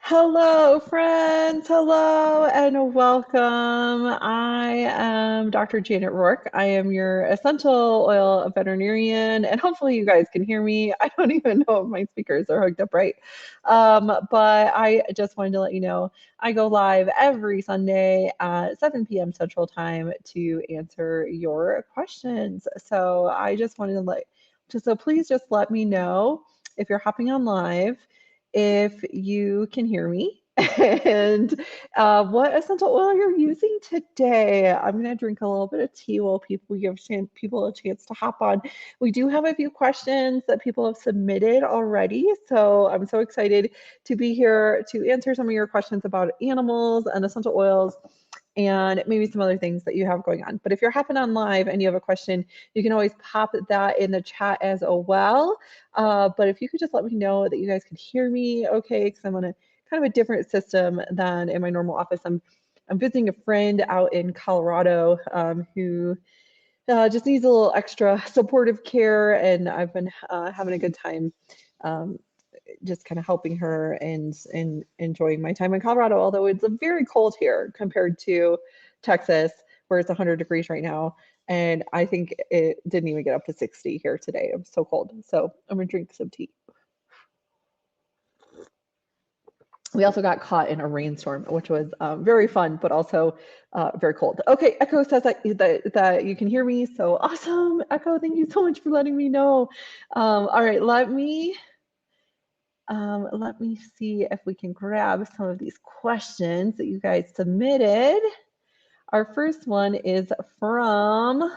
Hello, friends. Hello and welcome. I am Dr. Janet Roark. I am your essential oil veterinarian, and hopefully, you guys can hear me. I don't even know if my speakers are hooked up right. But I just wanted to let you know I go live every Sunday at 7 p.m. Central Time to answer your questions. So I just wanted to so please just let me know if you're hopping on live if you can hear me and what essential oil you're using today. I'm going to drink a little bit of tea while people give people a chance to hop on. We do have a few questions that people have submitted already, so I'm so excited to be here to answer some of your questions about animals and essential oils and maybe some other things that you have going on. But if you're hopping on live and you have a question, you can always pop that in the chat as well. But if you could just let me know that you guys can hear me okay, because I'm on a kind of a different system than in my normal office. I'm visiting a friend out in Colorado who just needs a little extra supportive care, and I've been having a good time just kind of helping her and enjoying my time in Colorado, although it's very cold here compared to Texas, where it's 100 degrees right now. And I think it didn't even get up to 60 here today. It was so cold. So I'm gonna drink some tea. We also got caught in a rainstorm, which was very fun, but also very cold. Okay, Echo says that you can hear me. So awesome, Echo, thank you so much for letting me know. All right, let me see if we can grab some of these questions that you guys submitted. Our first one is from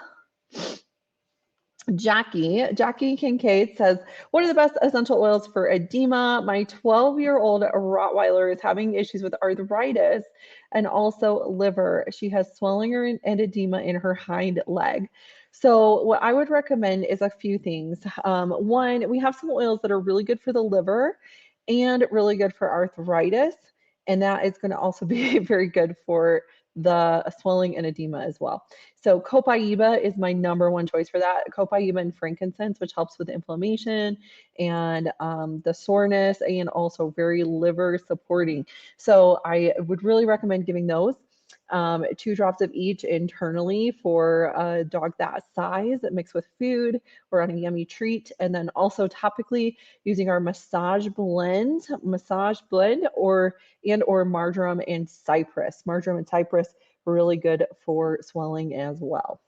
Jackie. Jackie Kincaid says, what are the best essential oils for edema? My 12-year-old Rottweiler is having issues with arthritis and also liver. She has swelling and edema in her hind leg. So what I would recommend is a few things. One, we have some oils that are really good for the liver and really good for arthritis. And that is going to also be very good for the swelling and edema as well. So copaiba is my number one choice for that. Copaiba and frankincense, which helps with inflammation and the soreness, and also very liver supporting. So I would really recommend giving those 2 drops of each internally for a dog that size, mixed with food or on a yummy treat. And then also topically using our massage blend or marjoram and cypress. Marjoram and cypress really good for swelling as well.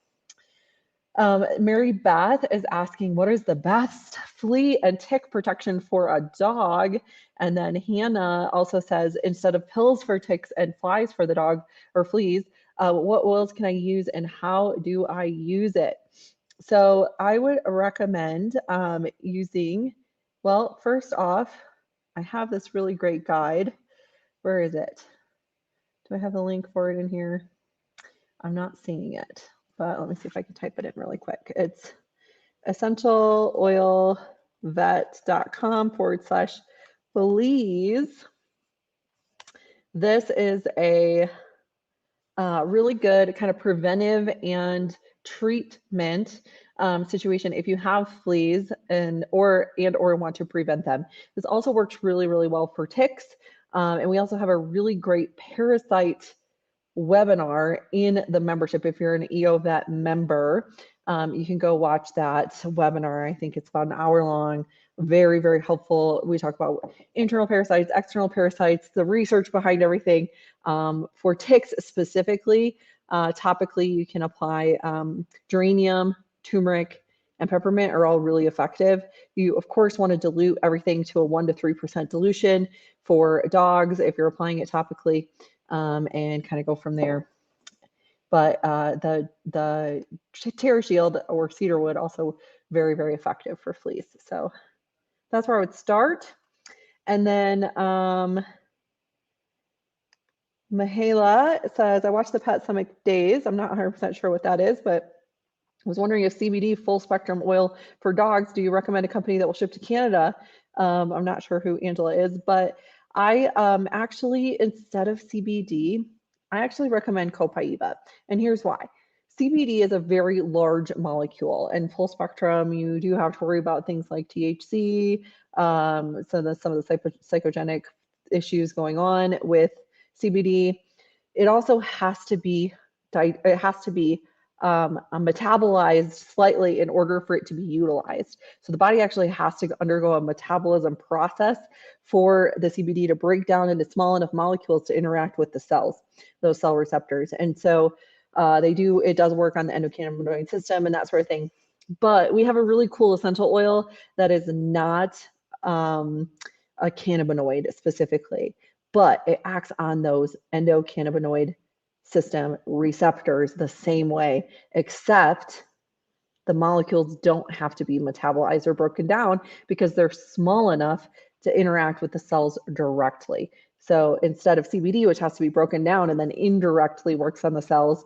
Mary Beth is asking, what is the best flea and tick protection for a dog? And then Hannah also says, instead of pills for ticks and flies for the dog or fleas, what oils can I use and how do I use it? So I would recommend using, well, first off, I have this really great guide. Where is it? Do I have the link for it in here? I'm not seeing it, but let me see if I can type it in really quick. It's essentialoilvet.com/fleas. This is a really good kind of preventive and treatment situation if you have fleas and or want to prevent them. This also works really, really well for ticks. And we also have a really great parasite webinar in the membership. If you're an EOVet member, you can go watch that webinar. I think it's about an hour long, very, very helpful. We talk about internal parasites, external parasites, the research behind everything. For ticks specifically, topically, you can apply geranium, turmeric, and peppermint are all really effective. You, of course, want to dilute everything to a 1 to 3% dilution for dogs if you're applying it topically. And kind of go from there. But the Terra Shield or cedarwood also very, very effective for fleas. So that's where I would start. And then Mahala says, I watched the Pet Summit Days. I'm not 100% sure what that is, but I was wondering if CBD full spectrum oil for dogs, do you recommend a company that will ship to Canada? I'm not sure who Angela is, but I actually, instead of CBD, I actually recommend copaiba. And here's why. CBD is a very large molecule, and full spectrum, you do have to worry about things like THC, some of the psychogenic issues going on with CBD. It also has to be metabolized slightly in order for it to be utilized. So the body actually has to undergo a metabolism process for the CBD to break down into small enough molecules to interact with the cells, those cell receptors. And so it does work on the endocannabinoid system and that sort of thing. But we have a really cool essential oil that is not a cannabinoid specifically, but it acts on those endocannabinoid system receptors the same way, except the molecules don't have to be metabolized or broken down because they're small enough to interact with the cells directly. So instead of CBD, which has to be broken down and then indirectly works on the cells,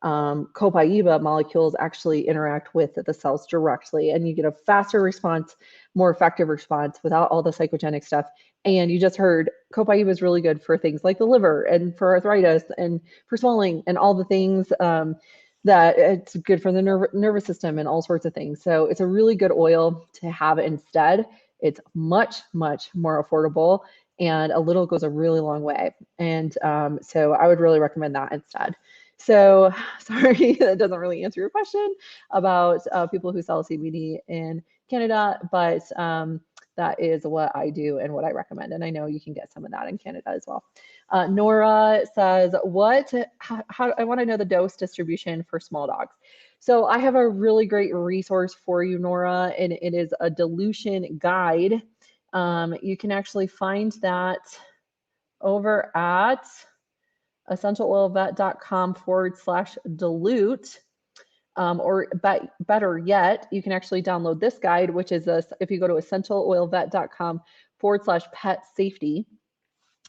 copaiba molecules actually interact with the cells directly, and you get a faster response, more effective response without all the psychogenic stuff. And you just heard copaiba is really good for things like the liver and for arthritis and for swelling and all the things that it's good for the nervous system and all sorts of things. So it's a really good oil to have instead. It's much, much more affordable, and a little goes a really long way. And so I would really recommend that instead. So sorry, that doesn't really answer your question about people who sell CBD in Canada, but that is what I do and what I recommend. And I know you can get some of that in Canada as well. Nora says, how I want to know the dose distribution for small dogs. So I have a really great resource for you, Nora, and it is a dilution guide. You can actually find that over at essentialoilvet.com/dilute. Or better yet, you can actually download this guide, which is if you go to essentialoilvet.com/pet safety.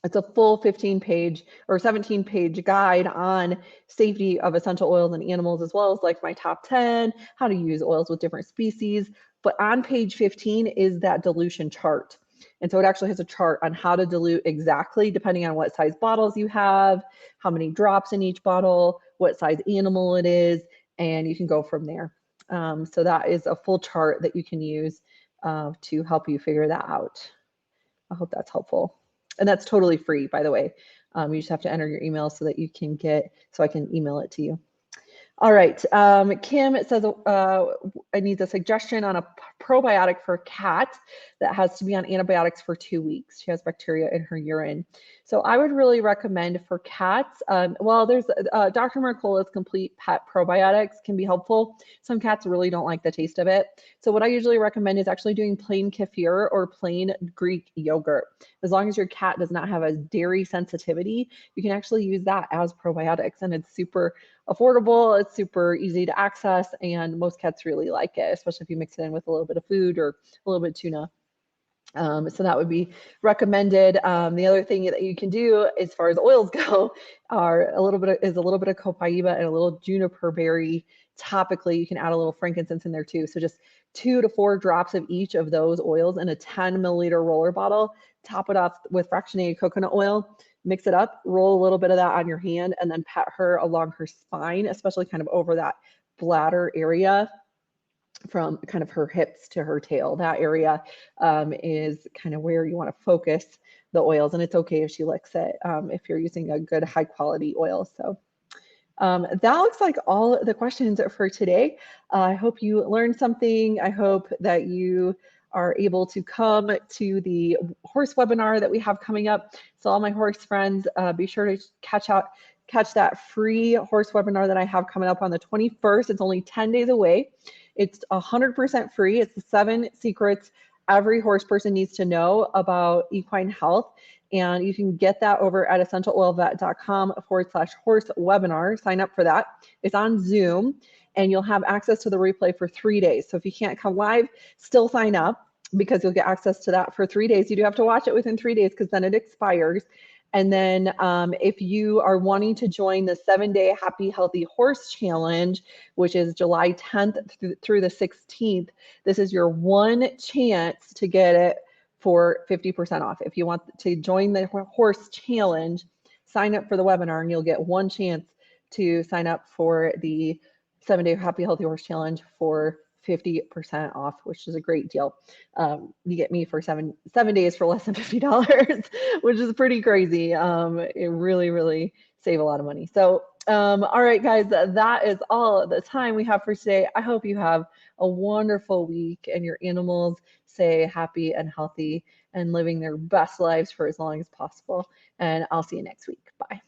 It's a full 15-page or 17-page guide on safety of essential oils in animals, as well as like my top 10, how to use oils with different species. But on page 15 is that dilution chart. And so it actually has a chart on how to dilute exactly, depending on what size bottles you have, how many drops in each bottle, what size animal it is, and you can go from there. So that is a full chart that you can use to help you figure that out. I hope that's helpful. And that's totally free, by the way. You just have to enter your email so that you can so I can email it to you. All right, Kim says, I need a suggestion on a probiotic for a cat that has to be on antibiotics for 2 weeks. She has bacteria in her urine. So I would really recommend for cats, well, there's Dr. Mercola's Complete Pet Probiotics can be helpful. Some cats really don't like the taste of it. So what I usually recommend is actually doing plain kefir or plain Greek yogurt. As long as your cat does not have a dairy sensitivity, you can actually use that as probiotics, and it's super affordable, it's super easy to access, and most cats really like it, especially if you mix it in with a little bit of food or a little bit of tuna. So that would be recommended. The other thing that you can do as far as oils go are a little bit of copaiba and a little juniper berry. Topically, you can add a little frankincense in there too. So just 2 to 4 drops of each of those oils in a 10 milliliter roller bottle. Top it off with fractionated coconut oil. Mix it up, roll a little bit of that on your hand, and then pat her along her spine, especially kind of over that bladder area from kind of her hips to her tail. That area is kind of where you want to focus the oils, and it's okay if she licks it if you're using a good high quality oil. So that looks like all the questions for today. I hope you learned something. I hope that you are able to come to the horse webinar that we have coming up. So all my horse friends, be sure to catch that free horse webinar that I have coming up on the 21st. It's only 10 days away. It's 100% free. It's the 7 secrets every horse person needs to know about equine health. And you can get that over at essentialoilvet.com/horse webinar. Sign up for that. It's on Zoom, and you'll have access to the replay for 3 days. So if you can't come live, still sign up, because you'll get access to that for 3 days. You do have to watch it within 3 days because then it expires. And then if you are wanting to join the 7-day Happy Healthy Horse Challenge, which is July 10th through the 16th, this is your one chance to get it for 50% off. If you want to join the horse challenge, sign up for the webinar, and you'll get one chance to sign up for the 7-day Happy Healthy Horse Challenge for 50% off, which is a great deal. You get me for seven days for less than $50, which is pretty crazy. It really, really save a lot of money. So, all right, guys, that is all the time we have for today. I hope you have a wonderful week and your animals stay happy and healthy and living their best lives for as long as possible. And I'll see you next week. Bye.